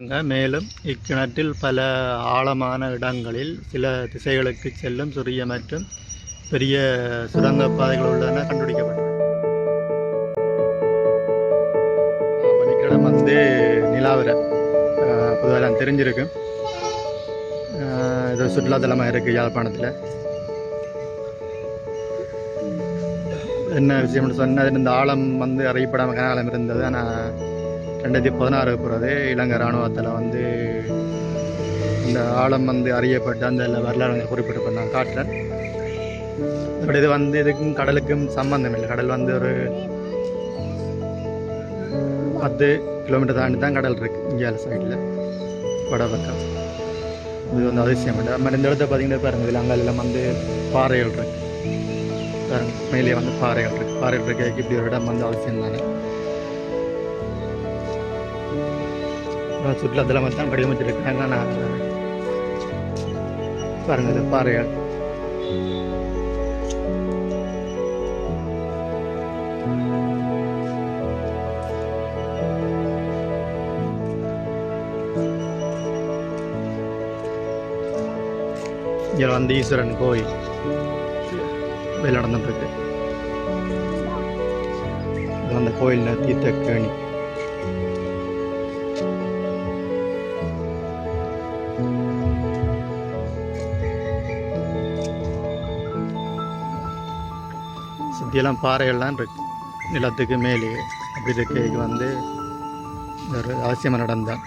மேலும் இக்கிணற்றில் பல ஆழமான இடங்களில் சில திசைகளுக்கு செல்லும் சிறிய மற்றும் பெரிய சுரங்கப்பாதைகள் உள்ளன கண்டுபிடிக்கப்பட்டது. இடம் வந்து நிலாவரை பொதுவாக தெரிஞ்சிருக்கும். இது சுற்றுலாத்தலமாக இருக்குது யாழ்ப்பாணத்தில். என்ன விஷயம்னு சொன்னால், இந்த ஆழம் வந்து அறியப்படாமல் ஆழம் இருந்தது. ஆனால் 2016 போகிறது இலங்கை இராணுவத்தில் வந்து இந்த ஆழம் வந்து அறியப்பட்டு அந்த வரலாறு குறிப்பிட்டு நான் காட்டுறேன். இது வந்து இதுக்கும் கடலுக்கும் சம்பந்தம் இல்லை. கடல் வந்து ஒரு 10 கிலோமீட்டர் தாண்டி தான் கடல் இருக்குது இந்தியாவில் சைடில் வடபக்கம். இது வந்து அதிசயம் இல்லை. மாதிரி இந்த இடத்த பார்த்தீங்கன்னா பாருங்கள், இதில் அங்கெல்லாம் வந்து பாறைகள் இருக்குது பாருங்க. மேலே வந்து பாறைகள் இருக்கு. இப்படி ஒரு இடம் வந்து அவசியம் தானே. சுற்றுலாத்தலம் தான் வடிவமைச்சிருக்காங்க. நான் பாருங்க, இது பாறைகள். இதில் வந்து ஈஸ்வரன் கோயில் வேலை நடந்துட்டு இருக்கு. அந்த கோயில் தீர்த்தக்கேணி. சுற்றியெல்லாம் பாறைகள்லாம் இருக்கு நிலத்துக்கு மேலே. அப்படி இருக்கைக்கு வந்து ஒரு அவசியமாக நடந்தான்.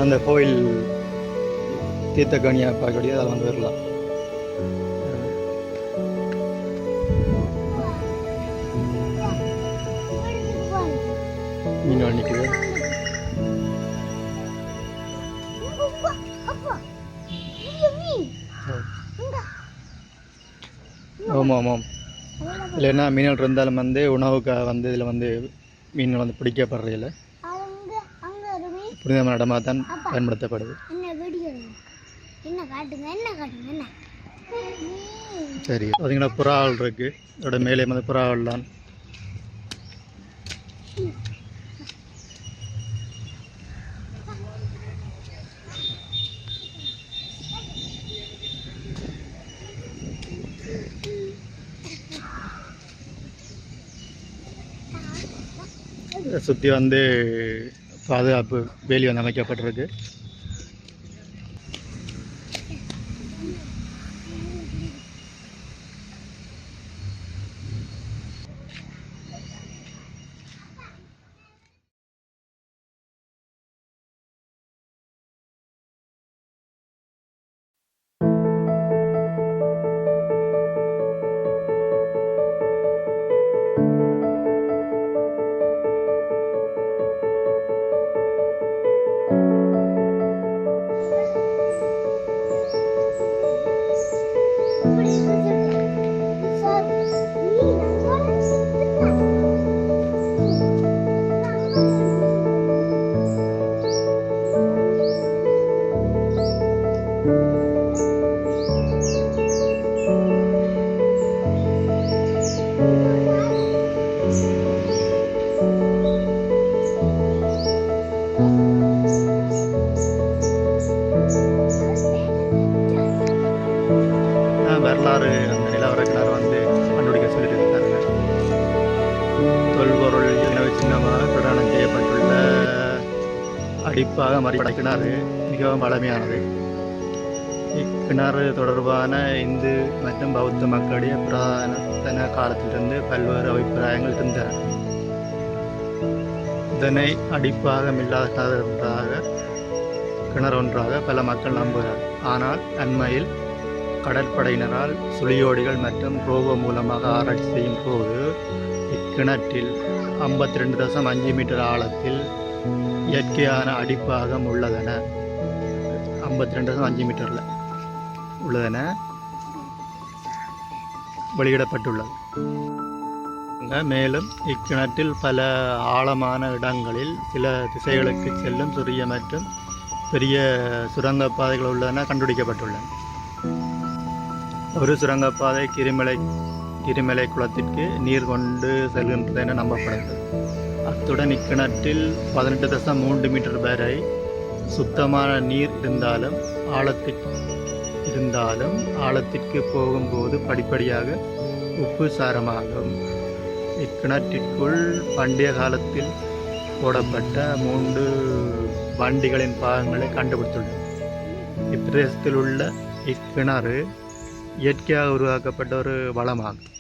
அந்த கோயில் தீர்த்தக்கணியாக பார்க்கக்கூடிய அதை வந்து வரலாம். மீன் நிற்குது. ஆமாம். இல்லை என்ன மீன்கள் இருந்தாலும் வந்து உணவுக்காக வந்து இதில் வந்து மீன்கள் வந்து பிடிக்கப்படுறதில்லை. புனிதமான இடமாக தான் பயன்படுத்தப்படுது. சரி, பார்த்தீங்கன்னா புறாவல் இருக்கு. அதோட மேலே வந்து புறாவல் தான். சுற்றி வந்து பாதுகாப்பு வேலி வந்து அமைக்கப்பட்டிருக்கு. வரலாறு அந்த நிலவர கிணறு வந்து கண்டுபிடிக்க சொல்லிட்டு இருக்காருங்க. தொல்பொருள் நினைவு சின்னமாக பிரதானம் செய்யப்பட்டுள்ள அடிப்பாக மறிப்பட கிணறு மிகவும் பழமையானது. இக்கிணறு தொடர்பான இந்து மற்றும் பௌத்த மக்களுடைய புராதன காலத்திலிருந்து பல்வேறு அபிப்பிராயங்கள் இருந்தன. இதனை அடிப்பாகம் இல்லாத கிணறு ஒன்றாக பல மக்கள் நம்புகிறார். ஆனால் அண்மையில் கடற்படையினரால் சுழியோடிகள் மற்றும் ரோபோ மூலமாக ஆராய்ச்சி செய்யும் போது இக்கிணற்றில் 52.5 மீட்டர் ஆழத்தில் இயற்கையான அடிப்பாகம் உள்ளதென 52.5 மீட்டரில் உள்ளதென வெளியிடப்பட்டுள்ளது. மேலும் இக்கிணற்றில் பல ஆழமான இடங்களில் சில திசைகளுக்கு செல்லும் சிறிய மற்றும் பெரிய சுரங்கப்பாதைகள் உள்ளன கண்டுபிடிக்கப்பட்டுள்ளன. ஒரு சுரங்கப்பாதை கிரிமலை குளத்திற்கு நீர் கொண்டு செல்கின்றது என நம்பப்படுகிறது. அத்துடன் இக்கிணற்றில் 18.3 மீட்டர் வரை சுத்தமான நீர் இருந்தாலும் ஆழத்திற்கு போகும்போது படிப்படியாக உப்பு சாரமாகும். இக்கிணற்றிற்குள் பண்டைய காலத்தில் போடப்பட்ட 3 வண்டிகளின் பாகங்களை கண்டுபிடித்துள்ளனர். இப்பிரதேசத்தில் உள்ள இக்கிணறு இயற்கையாக உருவாக்கப்பட்ட ஒரு வளமாகும்.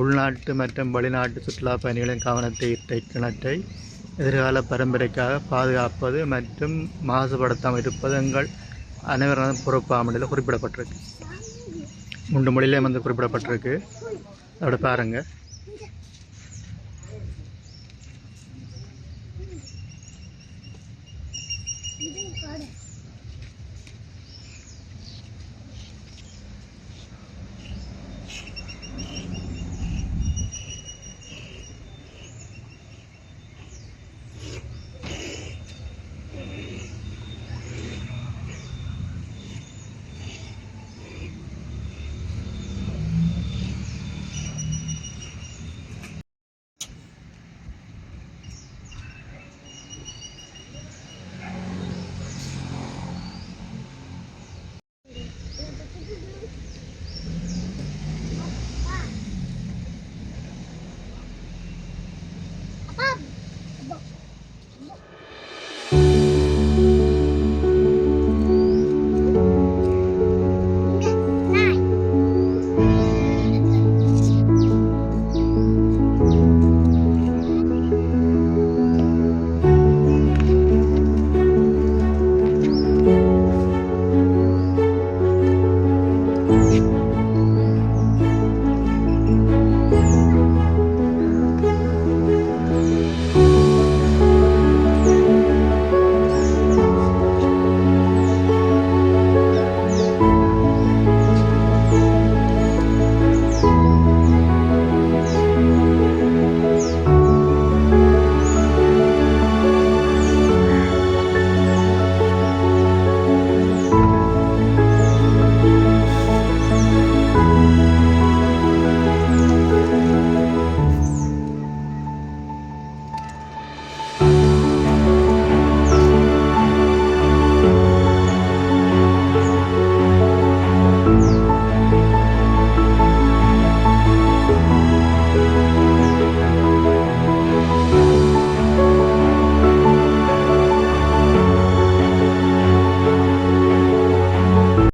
உள்நாட்டு மற்றும் வெளிநாட்டு சுற்றுலா பயணிகளின் கவனத்தை ஈர்த்த இக்கிணற்றை எதிர்கால பரம்பரைக்காக பாதுகாப்பது மற்றும் மாசுபடுத்தாமல் இருப்பது எங்கள் அனைவரும் பொறுப்பாமலில் குறிப்பிடப்பட்டிருக்கு. 3 மொழியிலே குறிப்பிடப்பட்டிருக்கு. அதோட பாருங்கள்.